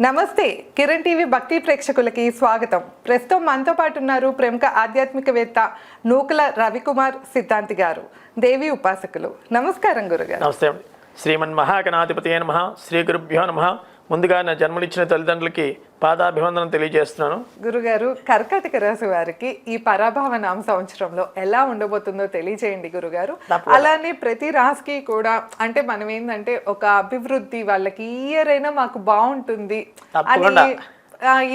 నమస్తే కిరణ్ టీవీ భక్తి ప్రేక్షకులకి స్వాగతం. ప్రస్తుతం మనతో పాటు ఉన్నారు ప్రముఖ ఆధ్యాత్మికవేత్త నూకల రవికుమార్ సిద్ధాంతి గారు, దేవి ఉపాసకులు. నమస్కారం గురుగారు. నమస్తే. శ్రీమన్ మహాగణాధిపతి నమః. శ్రీ గురుభ్యో నమః. ముందుగా నా జన్మనిచ్చిన తల్లిదండ్రులకి పాదాభివందనం తెలియజేస్తున్నాను. గురుగారు, కర్కాటక రాశి వారికి ఈ పరాభవ నామ సంవత్సరంలో ఎలా ఉండబోతుందో తెలియజేయండి గురుగారు. అలానే ప్రతి రాశికి కూడా అంటే మనం ఏంటంటే ఒక అభివృద్ధి, వాళ్ళకి ఈ ఇయర్ అయినా మాకు బాగుంటుంది అని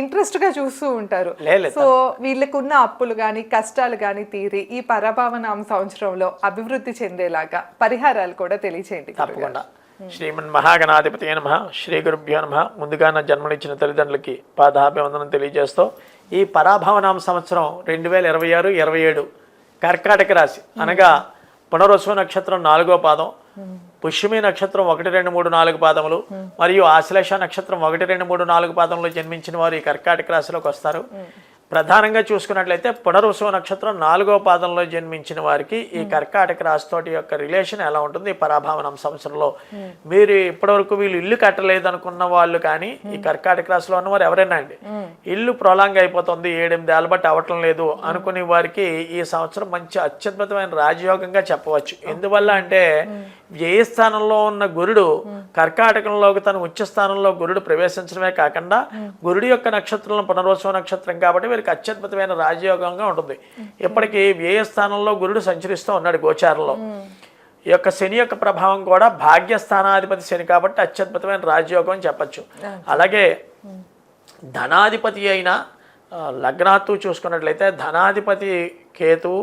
ఇంట్రెస్ట్ గా చూస్తూ ఉంటారు. సో వీళ్ళకున్న అప్పులు గాని కష్టాలు గాని తీరి ఈ పరాభవ నామ సంవత్సరంలో అభివృద్ధి చెందేలాగా పరిహారాలు కూడా తెలియజేయండి. తప్పకుండా. శ్రీమన్ మహాగణాధిపతి నమః. శ్రీ గురుభ్యో నమః. ముందుగా నా జన్మనిచ్చిన తల్లిదండ్రులకి పాదాభివందనం తెలియజేస్తూ ఈ పరాభవనామ సంవత్సరం 2026-27 కర్కాటక రాశి అనగా పునర్వసు నక్షత్రం 4వ పాదం, పుష్యమి నక్షత్రం 1, 2, 3, 4 పాదములు మరియు ఆశ్లేష నక్షత్రం 1, 2, 3, 4 పాదములు జన్మించిన వారు ఈ కర్కాటక రాశిలోకి వస్తారు. ప్రధానంగా చూసుకున్నట్లయితే పునర్వసు నక్షత్రం 4వ పాదంలో జన్మించిన వారికి ఈ కర్కాటక రాశితోటి యొక్క రిలేషన్ ఎలా ఉంటుంది ఈ పరాభవనం సంవత్సరంలో. మీరు ఇప్పటివరకు వీళ్ళు ఇల్లు కట్టలేదు అనుకున్న వాళ్ళు కానీ ఈ కర్కాటక రాశిలో ఉన్నవారు ఎవరైనా అండి, ఇల్లు ప్రొలాంగ్ అయిపోతుంది 7-8 ఏళ్ళ బట్టి అవ్వటం లేదు అనుకునే వారికి ఈ సంవత్సరం మంచి అత్యద్భుతమైన రాజయోగంగా చెప్పవచ్చు. ఎందువల్ల అంటే వ్యయ స్థానంలో ఉన్న గురుడు కర్కాటకంలోకి తన ఉచ్చ స్థానంలో గురుడు ప్రవేశించడమే కాకుండా గురుడు యొక్క నక్షత్రంలో పునర్వసు నక్షత్రం కాబట్టి వీరికి అత్యద్భుతమైన రాజయోగంగా ఉంటుంది. ఇప్పటికీ వ్యయ స్థానంలో గురుడు సంచరిస్తూ ఉన్నాడు గోచారంలో. ఈ యొక్క శని యొక్క ప్రభావం కూడా భాగ్యస్థానాధిపతి శని కాబట్టి అత్యద్భుతమైన రాజయోగం అని చెప్పచ్చు. అలాగే ధనాధిపతి అయిన లగ్నాత్తు చూసుకున్నట్లయితే ధనాధిపతి కేతువు,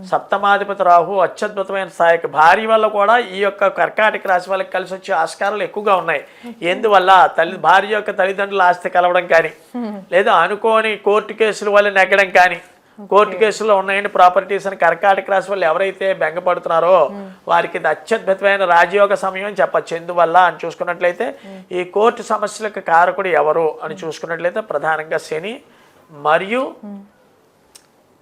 సప్తమాధిపతి రాహు అత్యద్భుతమైన స్థాయికి భార్య వల్ల కూడా ఈ యొక్క కర్కాటక రాశి వాళ్ళకి కలిసి వచ్చే ఆస్కారాలు ఎక్కువగా ఉన్నాయి. ఎందువల్ల భార్య యొక్క తల్లిదండ్రుల ఆస్తి కలవడం కానీ లేదా అనుకోని కోర్టు కేసుల వల్ల నెగ్గడం కానీ, కోర్టు కేసుల్లో ఉన్నాయండి ప్రాపర్టీస్ అని కర్కాటక రాశి వాళ్ళు ఎవరైతే బెంగపడుతున్నారో వారికి ఇది అత్యద్భుతమైన రాజయోగ సమయం అని చెప్పచ్చు. ఎందువల్ల అని చూసుకున్నట్లయితే ఈ కోర్టు సమస్యలకు కారకుడు ఎవరు అని చూసుకున్నట్లయితే ప్రధానంగా శని మరియు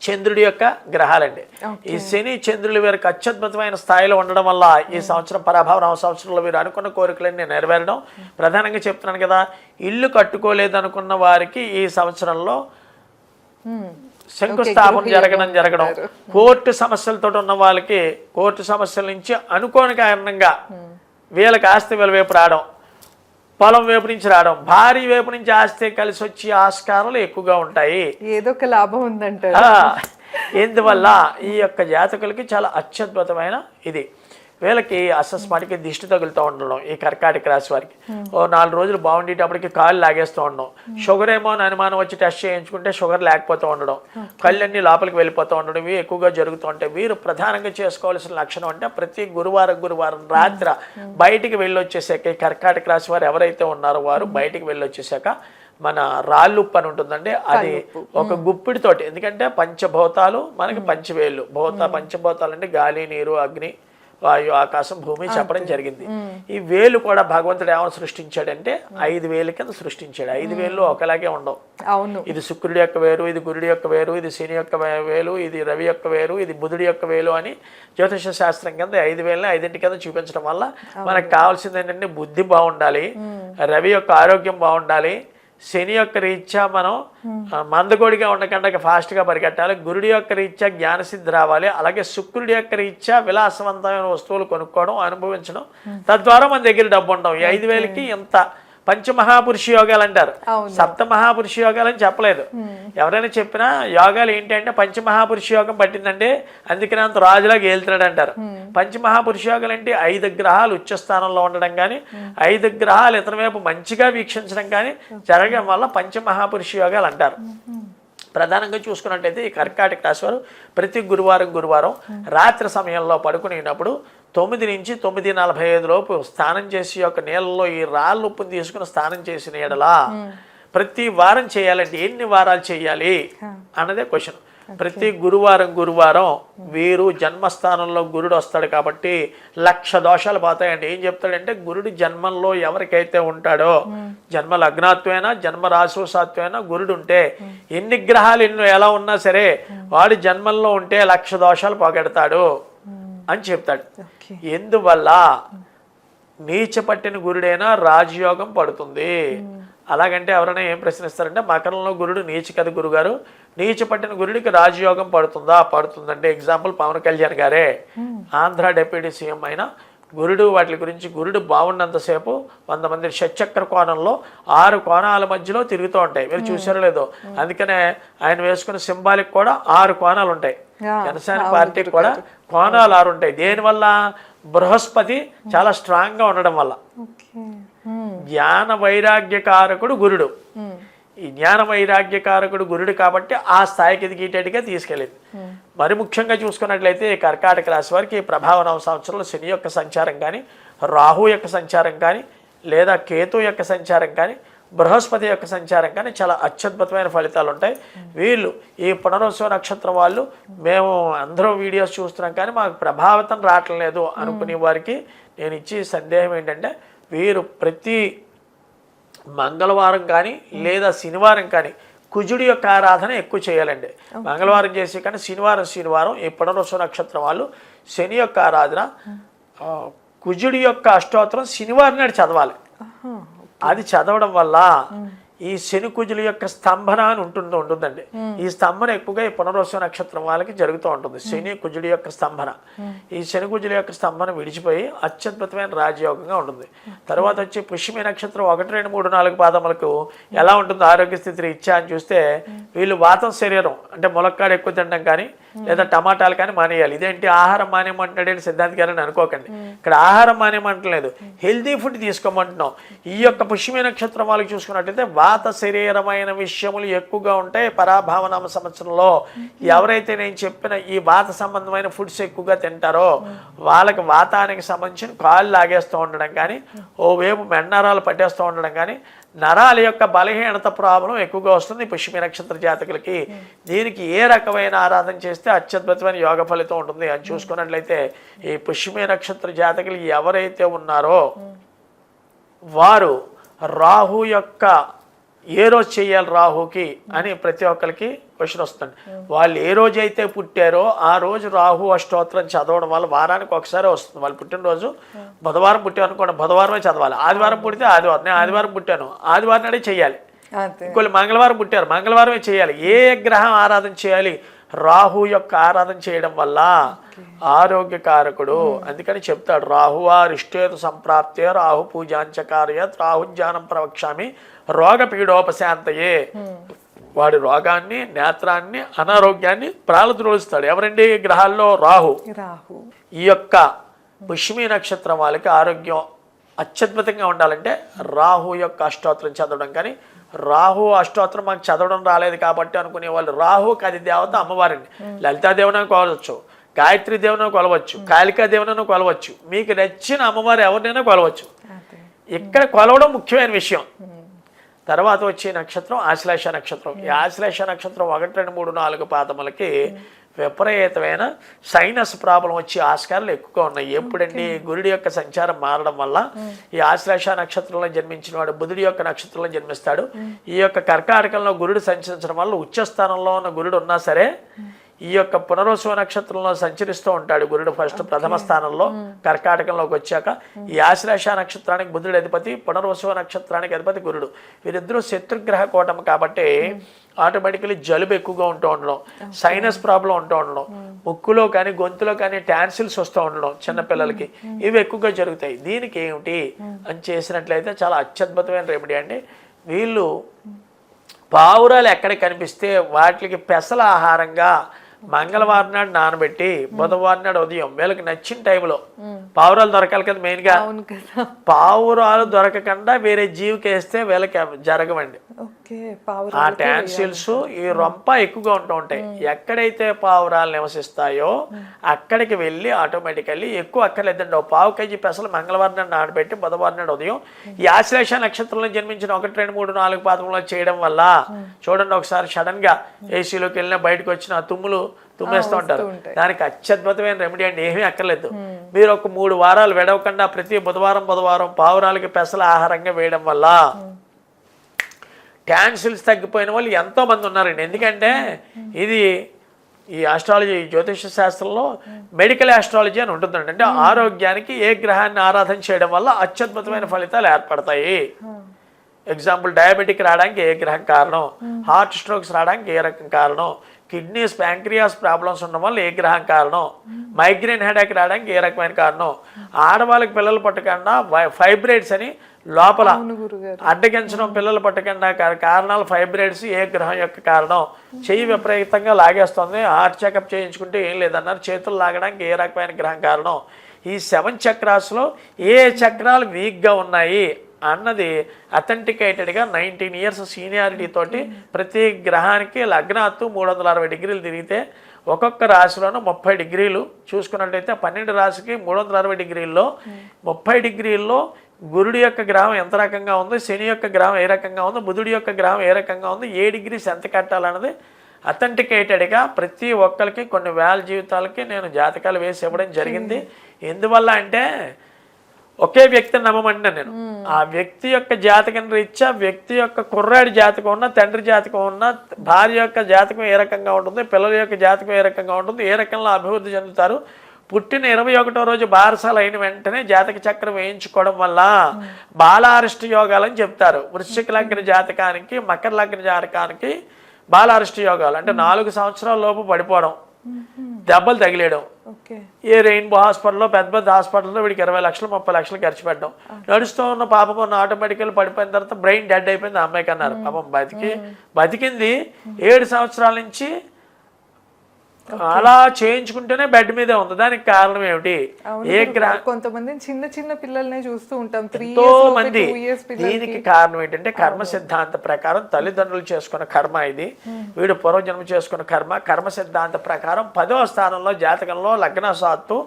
చంద్రుడి యొక్క గ్రహాలండి. ఈ శని చంద్రులు వీరికి అత్యద్భుతమైన స్థాయిలో ఉండడం వల్ల ఈ సంవత్సరం పరాభవ సంవత్సరంలో వీరు అనుకున్న కోరికలన్నీ నెరవేరడం. ప్రధానంగా చెప్తున్నాను కదా, ఇల్లు కట్టుకోలేదు అనుకున్న వారికి ఈ సంవత్సరంలో శంకుస్థాపన జరగడం, కోర్టు సమస్యలతో ఉన్న వాళ్ళకి కోర్టు సమస్యల నుంచి అనుకోని కారణంగా వీళ్ళకి ఆస్తి విలువైపు రావడం, పొలం వైపు నుంచి రావడం, భారీ వైపు నుంచి ఆస్తి కలిసి వచ్చే ఆస్కారాలు ఎక్కువగా ఉంటాయి. ఏదో ఒక లాభం ఉందంట. ఎందువల్ల ఈ యొక్క జాతకులకి చాలా అత్యద్భుతమైన ఇది. వీళ్ళకి అసస్మాటికి దిష్టి తగులుతూ ఉండడం ఈ కర్కాటక రాశి వారికి. 4 రోజులు బాగుండేటప్పటికి కాళ్ళు లాగేస్తూ ఉండడం, షుగర్ ఏమో అని అనుమానం వచ్చి టెస్ట్ చేయించుకుంటే షుగర్ లేకపోతూ ఉండడం, కళ్ళన్నీ లోపలికి వెళ్ళిపోతూ ఉండడం, ఇవి ఎక్కువగా జరుగుతూ ఉంటాయి. వీరు ప్రధానంగా చేసుకోవాల్సిన లక్షణం అంటే ప్రతి గురువారం రాత్రి బయటికి వెళ్ళొచ్చేసాక ఈ కర్కాటక రాశి వారు ఎవరైతే ఉన్నారో వారు బయటికి వెళ్ళొచ్చేసాక మన రాళ్ళుప్పు అని ఉంటుందండి, అది ఒక గుప్పిడితోటి. ఎందుకంటే పంచభూతాలు మనకి పంచవేళ్ళు, పంచభూతాలు అంటే గాలి, నీరు, అగ్ని, వాయు, ఆకాశం, భూమి చెప్పడం జరిగింది. ఈ వేలు కూడా భగవంతుడు ఏమైనా సృష్టించాడంటే 5 వేల కింద సృష్టించాడు. 5 వేలు ఒకలాగే ఉండవు. ఇది శుక్రుడి యొక్క వేరు, ఇది గురుడి యొక్క వేరు, ఇది శని యొక్క వేలు, ఇది రవి యొక్క వేరు, ఇది బుధుడి యొక్క వేలు అని జ్యోతిష శాస్త్రం కింద 5 వేలని 5 కింద చూపించడం వల్ల మనకు కావాల్సింది ఏంటంటే బుద్ధి బాగుండాలి, రవి యొక్క ఆరోగ్యం బాగుండాలి, శని యొక్క రీత్యా మనం మందకోడిగా ఉండకుండా ఫాస్ట్గా పరిగెట్టాలి, గురుడి యొక్క రీత్యా జ్ఞానసిద్ధి రావాలి, అలాగే శుక్రుడి యొక్క రీత్యా విలాసవంతమైన వస్తువులు కొనుక్కోవడం, అనుభవించడం, తద్వారా మన దగ్గర డబ్బు ఉండవు. ఈ 5 వేలకి ఎంత పంచమహాపురుష యోగాలు అంటారు, సప్త మహాపురుష యోగాలు అని చెప్పలేదు. ఎవరైనా చెప్పినా యోగాలు ఏంటి అంటే పంచమహాపురుష యోగం పట్టిందంటే అందుకని అంత రాజులాగా ఏలుతున్నాడు అంటారు. పంచమహాపురుష యోగాలు అంటే 5 గ్రహాలు ఉచ్చస్థానంలో ఉండడం కానీ 5 గ్రహాలు ఇతర వైపు మంచిగా వీక్షించడం కానీ జరగడం వల్ల పంచమహాపురుష యోగాలు అంటారు. ప్రధానంగా చూసుకున్నట్టయితే ఈ కర్కాటక రాశి వారు ప్రతి గురువారం రాత్రి సమయంలో పడుకునేటప్పుడు 9 నుంచి 9:45 లోపు స్నానం చేసి యొక్క నీళ్ళలో ఈ రాళ్ళ ఉప్పుని తీసుకుని స్నానం చేసిన ఎడలా ప్రతి వారం చేయాలంటే ఎన్ని వారాలు చేయాలి అన్నదే క్వశ్చన్. ప్రతి గురువారం వీరు జన్మస్థానంలో గురుడు వస్తాడు కాబట్టి 1,00,000 దోషాలు పోతాయండి. ఏం చెప్తాడంటే గురుడు జన్మంలో ఎవరికైతే ఉంటాడో, జన్మ లగ్నాత్వైనా జన్మ రాశిసాత్వైనా గురుడు ఉంటే ఎన్ని గ్రహాలు ఎన్నో ఎలా ఉన్నా సరే వాడు జన్మంలో ఉంటే 1,00,000 దోషాలు పోగొడతాడు అని చెప్తాడు. ఎందువల్ల నీచ పట్టిన గురుడైనా రాజయోగం పడుతుంది. అలాగంటే ఎవరైనా ఏం ప్రశ్నిస్తారంటే మకరంలో గురుడు నీచ కదా గురుగారు, నీచ పట్టిన గురుడికి రాజయోగం పడుతుందా? పడుతుందంటే ఎగ్జాంపుల్ పవన్ కళ్యాణ్ గారే. ఆంధ్ర డిప్యూటీ సీఎం అయిన గురుడు వాటి గురించి గురుడు బాగున్నంతసేపు 100 మంది షట్చక్ర కోణంలో 6 కోణాల మధ్యలో తిరుగుతూ ఉంటాయి. మీరు చూసారో లేదో, అందుకనే ఆయన వేసుకున్న సింబాలిక్ కూడా 6 కోణాలు ఉంటాయి. జనసేన పార్టీకి కూడా కోణాలు 6 ఉంటాయి. దేనివల్ల? బృహస్పతి చాలా స్ట్రాంగ్ గా ఉండడం వల్ల. జ్ఞాన వైరాగ్యకారకుడు గురుడు. ఈ జ్ఞాన వైరాగ్యకారకుడు గురుడు కాబట్టి ఆ స్థాయికి ఎదిగేటట్టుగా తీసుకెళ్ళింది. మరి ముఖ్యంగా చూసుకున్నట్లయితే కర్కాటక రాశి వారికి ప్రభావ నవ సంవత్సరంలో శని యొక్క సంచారం కానీ, రాహు యొక్క సంచారం కానీ, లేదా కేతు యొక్క సంచారం కానీ, బృహస్పతి యొక్క సంచారం కానీ చాలా అత్యద్భుతమైన ఫలితాలు ఉంటాయి. వీళ్ళు ఈ పునర్వసు నక్షత్రం వాళ్ళు మేము అందరూ వీడియోస్ చూస్తున్నాం కానీ మాకు ప్రభావితం రావట్లేదు అనుకునే వారికి నేను ఇచ్చే సందేహం ఏంటంటే, వీరు ప్రతి మంగళవారం కానీ లేదా శనివారం కానీ కుజుడి యొక్క ఆరాధన ఎక్కువ చేయాలండి. మంగళవారం చేసి కానీ శనివారం ఈ పునర్వసు నక్షత్రం వాళ్ళు శని యొక్క ఆరాధన, కుజుడి యొక్క అష్టోత్తరం శనివారం నాడు చదవాలి. అది చదవడం వల్ల ఈ శని కుజుల యొక్క స్తంభన అని ఉంటుందండి. ఈ స్తంభన ఎక్కువగా ఈ పునర్వసు నక్షత్రం వాళ్ళకి జరుగుతూ ఉంటుంది. శని కుజుడి యొక్క స్తంభన, ఈ శని కుజుల యొక్క స్తంభన విడిచిపోయి అత్యద్భుతమైన రాజయోగంగా ఉంటుంది. తర్వాత వచ్చి పుష్యమి నక్షత్రం 1, 2, 3, 4 పాదములకు ఎలా ఉంటుంది ఆరోగ్య స్థితి రీత్యా అని చూస్తే, వీళ్ళు వాతం శరీరం అంటే ములక్కాడు ఎక్కువ తినడం కానీ లేదా టమాటాలు కానీ మానేయాలి. ఇదేంటి ఆహారం మానేయమంటున్నాడని సిద్ధాంత్ గారని అనుకోకండి. ఇక్కడ ఆహారం మానేయమంటలేదు, హెల్తీ ఫుడ్ తీసుకోమంటున్నాం. ఈ యొక్క పుష్యమి నక్షత్రం వాళ్ళకి చూసుకున్నట్లయితే వాత శరీరమైన విషయములు ఎక్కువగా ఉంటాయి. పరాభావనామ సంవత్సరంలో ఎవరైతే నేను చెప్పిన ఈ వాత సంబంధమైన ఫుడ్స్ ఎక్కువగా తింటారో వాళ్ళకి వాతానికి సంబంధించిన కాళ్ళు లాగేస్తూ ఉండడం కానీ, ఓవైపు మెండరాలు పట్టేస్తూ ఉండడం కానీ, నరాల యొక్క బలహీనత ప్రాబ్లం ఎక్కువగా వస్తుంది పుష్యమి నక్షత్ర జాతకులకి. దీనికి ఏ రకమైన ఆరాధన చేస్తే అత్యద్భుతమైన యోగ ఫలితం ఉంటుంది అని చూసుకున్నట్లయితే, ఈ పుష్యమి నక్షత్ర జాతకులు ఎవరైతే ఉన్నారో వారు రాహు యొక్క ఏ రోజు చేయాలి రాహుకి అని ప్రతి ఒక్కరికి క్వశ్చన్ వస్తుంది. వాళ్ళు ఏ రోజు అయితే పుట్టారో ఆ రోజు రాహు అష్టోత్తరం చదవడం వల్ల వారానికి ఒకసారి వస్తుంది. వాళ్ళు పుట్టినరోజు బుధవారం పుట్టాను అనుకోండి, బుధవారమే చదవాలి. ఆదివారం పుడితే ఆదివారం, నేను ఆదివారం పుట్టాను ఆదివారం నాడే చేయాలి. ఇంకోళ్ళు మంగళవారం పుట్టారు మంగళవారమే చేయాలి. ఏ గ్రహం ఆరాధన చేయాలి? రాహు యొక్క ఆరాధన చేయడం వల్ల ఆరోగ్యకారకుడు. అందుకని చెప్తాడు, రాహువారిష్టేతు సంప్రాప్తే రాహు పూజాంచకార్యత్ రాహుజ్ఞానం ప్రవక్ష్యామి రోగ పీడోపశాంతయే. వాడి రోగాన్ని, నేత్రాన్ని, అనారోగ్యాన్ని ప్రాలద్రోలుస్తాడు. ఎవరండి? గ్రహాల్లో రాహు. ఈ యొక్క పుష్యమి నక్షత్రం వాళ్ళకి ఆరోగ్యం అత్యద్భుతంగా ఉండాలంటే రాహు యొక్క అష్టోత్తరం చదవడం కానీ, రాహు అష్టోత్తరం మాకు చదవడం రాలేదు కాబట్టి అనుకునే వాళ్ళు, రాహుకి అది దేవత అమ్మవారిని లలితాదేవనని కొలవచ్చు, గాయత్రి దేవనని కొలవచ్చు, కాళికాదేవనని కొలవచ్చు, మీకు నచ్చిన అమ్మవారు ఎవరినైనా కొలవచ్చు. ఇక్కడ కొలవడం ముఖ్యమైన విషయం. తర్వాత వచ్చే నక్షత్రం ఆశ్లేష నక్షత్రం. ఈ ఆశ్లేష నక్షత్రం 1, 2, 3, 4 పాదములకి విపరీతమైన సైనస్ ప్రాబ్లం వచ్చే ఆస్కారాలు ఎక్కువగా ఉన్నాయి. ఎప్పుడండి? గురుడి యొక్క సంచారం మారడం వల్ల. ఈ ఆశ్లేష నక్షత్రంలో జన్మించిన వాడు బుధుడి యొక్క నక్షత్రంలో జన్మిస్తాడు. ఈ యొక్క కర్కాటకంలో గురుడు సంచరించడం వల్ల ఉచ్చస్థానంలో ఉన్న గురుడు ఉన్నా సరే ఈ యొక్క పునర్వసు నక్షత్రంలో సంచరిస్తూ ఉంటాడు గురుడు. ఫస్ట్ ప్రథమ స్థానంలో కర్కాటకంలోకి వచ్చాక ఈ ఆశ్లేష నక్షత్రానికి బుధుడు అధిపతి, పునర్వసు నక్షత్రానికి అధిపతి గురుడు. వీరిద్దరూ శత్రుగ్రహ కూటమి కాబట్టి ఆటోమేటికలీ జలుబు ఎక్కువగా ఉంటూ ఉండడం, సైనస్ ప్రాబ్లం ఉంటూ ఉండడం, ముక్కులో కానీ గొంతులో కానీ టాన్సిల్స్ వస్తూ ఉండడం చిన్నపిల్లలకి, ఇవి ఎక్కువగా జరుగుతాయి. దీనికి ఏమిటి అని చేసినట్లయితే చాలా అత్యద్భుతమైన రెమెడీ అండి. వీళ్ళు పావురాలు ఎక్కడ కనిపిస్తే వాటికి పెసల ఆహారంగా మంగళవారం నాడు నానబెట్టి బుధవారం నాడు ఉదయం వీళ్ళకి నచ్చిన టైంలో, పావురాలు దొరకాలి కదా మెయిన్ గా, పావురాలు దొరకకుండా వేరే జీవికి వేస్తే వీళ్ళకి జరగవండి. ఆ టాన్సిల్స్ ఈ రొంప ఎక్కువగా ఉంటూ ఉంటాయి. ఎక్కడైతే పావురాలు నివసిస్తాయో అక్కడికి వెళ్ళి ఆటోమేటికల్లీ ఎక్కువ అక్కర్లేదండి. 1/4 kg పెసలు మంగళవారం నాడు నానబెట్టి బుధవారం నాడు ఉదయం ఈ ఆశ్లేష నక్షత్రంలో జన్మించిన 1, 2, 3, 4 పాదములో చేయడం వల్ల చూడండి, ఒకసారి సడన్ గా ఏసీలోకి వెళ్ళినా బయటకు వచ్చిన తుమ్ములు తుమ్మేస్తూ ఉంటారు. దానికి అత్యద్భుతమైన రెమెడీ అండి. ఏమీ అక్కర్లేదు. మీరు ఒక 3 వారాలు విడవకుండా ప్రతి బుధవారం పావురాలకి పెసల ఆహారంగా వేయడం వల్ల టాన్సిల్స్ తగ్గిపోయిన వాళ్ళు ఎంతో మంది ఉన్నారండి. ఎందుకంటే ఇది ఈ ఆస్ట్రాలజీ జ్యోతిష శాస్త్రంలో మెడికల్ ఆస్ట్రాలజీ అని ఉంటుందండి. అంటే ఆరోగ్యానికి ఏ గ్రహాన్ని ఆరాధన చేయడం వల్ల అత్యద్భుతమైన ఫలితాలు ఏర్పడతాయి. ఎగ్జాంపుల్ డయాబెటిక్ రావడానికి ఏ గ్రహం కారణం, హార్ట్ స్ట్రోక్స్ రావడానికి ఏ రకం కారణం, కిడ్నీస్ ప్యాంక్రియాస్ ప్రాబ్లమ్స్ ఉండడం వల్ల ఏ గ్రహం కారణం, మైగ్రేన్ హెడేక్ రావడానికి ఏ రకమైన కారణం, ఆడవాళ్ళకి పిల్లలు పట్టకుండా ఫైబ్రైడ్స్ అని లోపల అడ్డగించడం పిల్లలు పట్టకుండా కారణాలు ఫైబ్రైడ్స్ ఏ గ్రహం యొక్క కారణం, చెయ్యి విపరీతంగా లాగేస్తుంది, హార్ట్ చెకప్ చేయించుకుంటే ఏం లేదన్నారు, చేతులు లాగడానికి ఏ రకమైన గ్రహం కారణం, ఈ 7 చక్రాస్లో ఏ చక్రాలు వీక్గా ఉన్నాయి అన్నది అథెంటికేటెడ్గా 19 ఇయర్స్ సీనియారిటీ తోటి ప్రతి గ్రహానికి లగ్నాత్తు 360 డిగ్రీలు తిరిగితే ఒక్కొక్క రాశిలోనూ 30 డిగ్రీలు చూసుకున్నట్టయితే 12 రాశికి 360 డిగ్రీల్లో 30 డిగ్రీల్లో గురుడి యొక్క గ్రహం ఎంత రకంగా ఉంది, శని యొక్క గ్రహం ఏ రకంగా ఉంది, బుధుడి యొక్క గ్రహం ఏ రకంగా ఉంది, ఏ డిగ్రీస్ ఎంత కట్టాలన్నది అథెంటికేటెడ్గా ప్రతి ఒక్కరికి కొన్ని వేల జీవితాలకి నేను జాతకాలు వేసి ఇవ్వడం జరిగింది. ఎందువల్ల అంటే ఒకే వ్యక్తిని నమ్మమంటున్నా నేను. ఆ వ్యక్తి యొక్క జాతకం రీత్యా వ్యక్తి యొక్క కుర్రాడి జాతకం ఉన్న, తండ్రి జాతకం ఉన్న, భార్య యొక్క జాతకం ఏ రకంగా ఉంటుంది, పిల్లల యొక్క జాతకం ఏ రకంగా ఉంటుంది, ఏ రకంలో అభివృద్ధి చెందుతారు, పుట్టిన 21వ రోజు బారసాలు అయిన వెంటనే జాతక చక్రం వేయించుకోవడం వల్ల బాలారిష్ట యోగాలని చెప్తారు. వృశ్చిక లగ్న జాతకానికి, మకర లగ్న జాతకానికి బాలారిష్ట యోగాలు అంటే 4 సంవత్సరాల లోపు పడిపోవడం, దెబ్బలు తగిలేయడం, ఏ రెయిన్బో హాస్పిటల్లో పెద్ద పెద్ద హాస్పిటల్లో వీడికి 20 లక్షలు 30 లక్షలు ఖర్చు పెట్టడం, నడుస్తూ ఉన్న పాపం ఉన్న ఆటోమేటికల్ పడిపోయిన తర్వాత బ్రెయిన్ డెడ్ అయిపోయింది ఆ అమ్మాయికి అన్నారు. పాపం బతికింది 7 సంవత్సరాల నుంచి అలా చేయించుకుంటేనే బెడ్ మీదే ఉంది. దానికి కారణం ఏమిటి? ఏ కొంతమంది చిన్న చిన్న పిల్లల్ని చూస్తూ ఉంటాం, ఎంతో మంది. దీనికి కారణం ఏంటంటే కర్మ సిద్ధాంత ప్రకారం తల్లిదండ్రులు చేసుకున్న కర్మ ఇది, వీడు పూర్వజన్మ చేసుకున్న కర్మ. కర్మ సిద్ధాంత ప్రకారం 10వ స్థానంలో జాతకంలో లగ్నశాత్తు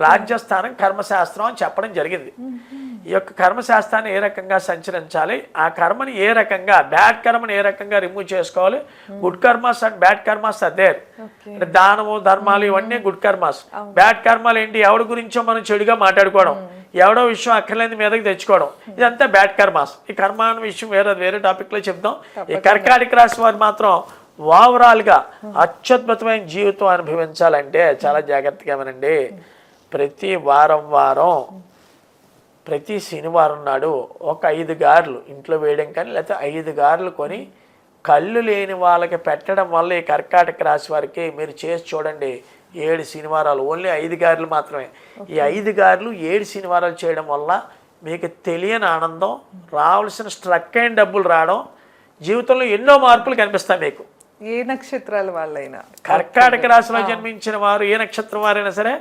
రాజ్యస్థానం కర్మశాస్త్రం అని చెప్పడం జరిగింది. ఈ యొక్క కర్మశాస్త్రాన్ని ఏ రకంగా సంచరించాలి, ఆ కర్మని ఏ రకంగా, బ్యాడ్ కర్మని ఏ రకంగా రిమూవ్ చేసుకోవాలి. Good karmas and bad karmas are there. అంటే దానము ధర్మాలు ఇవన్నీ గుడ్ కర్మాస్. బ్యాడ్ కర్మాలు ఏంటి? ఎవడి గురించో మనం చెడుగా మాట్లాడుకోవడం, ఎవడో విషయం అక్కర్లేని మీదకి తెచ్చుకోవడం, ఇదంతా బ్యాడ్ కర్మాస్. ఈ కర్మ అనే విషయం వేరే టాపిక్లో చెప్దాం. ఈ కర్కాటక రాశి వారు మాత్రం ఓవరాల్గా అత్యద్భుతమైన జీవితం అనుభవించాలంటే చాలా జాగ్రత్తగా వినండి. ప్రతి వారం ప్రతి శనివారం నాడు ఒక 5 గారెలు ఇంట్లో వేయడం కానీ, లేకపోతే 5 గారెలు కొని కళ్ళు లేని వాళ్ళకి పెట్టడం వల్ల ఈ కర్కాటక రాశి వారికి మీరు చేసి చూడండి. 7 శనివారాలు, ఓన్లీ 5 గారెలు మాత్రమే. ఈ 5 గారెలు 7 శనివారాలు చేయడం వల్ల మీకు తెలియని ఆనందం, రావాల్సిన స్ట్రక్ అయిన డబ్బులు రావడం, జీవితంలో ఎన్నో మార్పులు కనిపిస్తాయి మీకు. ఏ నక్షత్రాల వాళ్ళైనా, కర్కాటక రాశిలో జన్మించిన వారు ఏ నక్షత్రం వారైనా సరే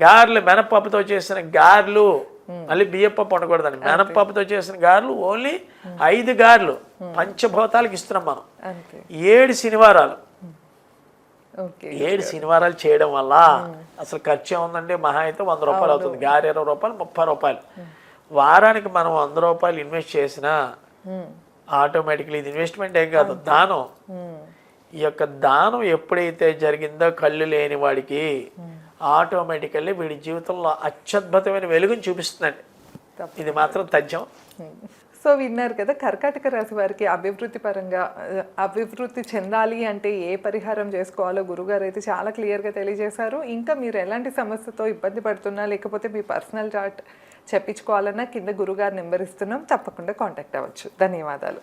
గారెలు, మినపప్పుతో చేసిన గారెలు, మళ్ళీ బియ్యపప్పు ఉండకూడదండి, మినపప్పుతో చేసిన గారెలు ఓన్లీ 5 గారెలు పంచభూతాలకు ఇస్తున్నాం మనం. 7 శనివారాలు 7 శనివారాలు చేయడం వల్ల అసలు ఖర్చు ఏముందండి? మహా అయితే 100 రూపాయలు అవుతుంది. గారె 20 రూపాయలు, 30 రూపాయలు. వారానికి మనం 100 రూపాయలు ఇన్వెస్ట్ చేసినా ఆటోమేటిక్లీ ఇది ఇన్వెస్ట్మెంట్ ఏం కాదు, దానం. ఈ యొక్క దానం ఎప్పుడైతే జరిగిందో కళ్ళు లేని వాడికి ఆటోమేటికల్లీ వీడి జీవితంలో అత్యద్భుతమైన వెలుగుని చూపిస్తుందండి. ఇది మాత్రం తథ్యం. సో విన్నారు కదా, కర్కాటక రాశి వారికి అభివృద్ధి పరంగా అభివృద్ధి చెందాలి అంటే ఏ పరిహారం చేసుకోవాలో గురుగారు అయితే చాలా క్లియర్గా తెలియజేశారు. ఇంకా మీరు ఎలాంటి సమస్యతో ఇబ్బంది పడుతున్నా, లేకపోతే మీ పర్సనల్ చార్ట్ చెప్పించుకోవాలన్నా కింద గురుగారు నెంబర్ ఇస్తున్నాం, తప్పకుండా కాంటాక్ట్ అవ్వచ్చు. ధన్యవాదాలు.